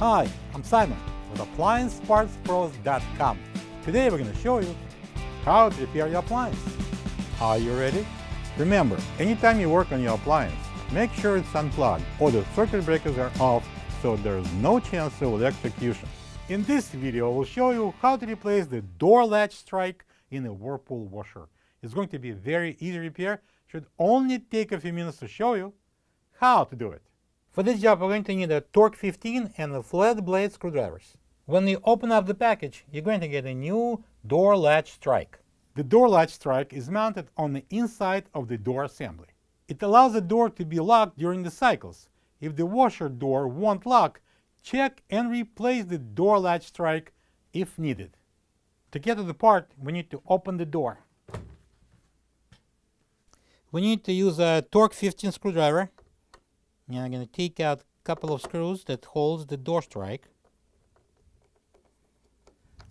Hi, I'm Simon with AppliancePartsPros.com. Today we're going to show you how to repair your appliance. Are you ready? Remember, anytime you work on your appliance, make sure it's unplugged or the circuit breakers are off so there's no chance of electrocution. In this video, we'll show you how to replace the door latch strike in a Whirlpool washer. It's going to be a very easy repair. Should only take a few minutes to show you how to do it. For this job, we're going to need a Torx 15 and a flathead blade screwdrivers. When you open up the package, you're going to get a new door latch strike. The door latch strike is mounted on the inside of the door assembly. It allows the door to be locked during the cycles. If the washer door won't lock, check and replace the door latch strike if needed. To get to the part, we need to open the door. We need to use a Torx 15 screwdriver. And I'm going to take out a couple of screws that holds the door strike.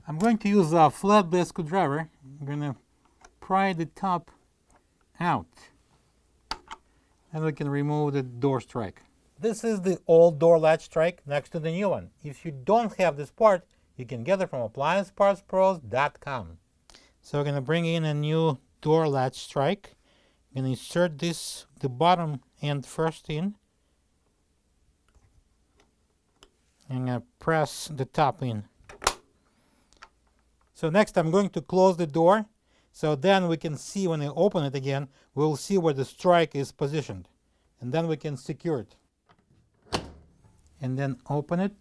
I'm going to use a flat blade screwdriver. I'm going to pry the top out. And we can remove the door strike. This is the old door latch strike next to the new one. If you don't have this part, you can get it from AppliancePartsPros.com. So we're going to bring in a new door latch strike. I'm going to insert this, the bottom end first in. I'm going to press the top in. So next I'm going to close the door, so then we can see when I open it again, we'll see where the strike is positioned. And then we can secure it. And then open it.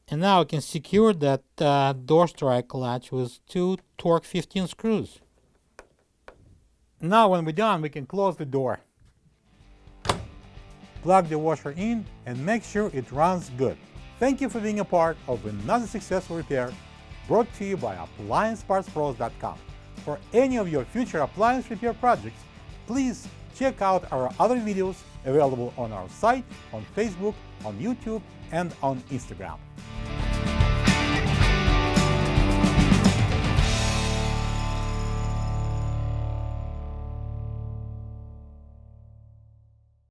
And now I can secure that door strike latch with two Torx 15 screws. Now when we're done, we can close the door. Plug the washer in and make sure it runs good. Thank you for being a part of another successful repair brought to you by AppliancePartsPros.com. For any of your future appliance repair projects, please check out our other videos available on our site, on Facebook, on YouTube, and on Instagram.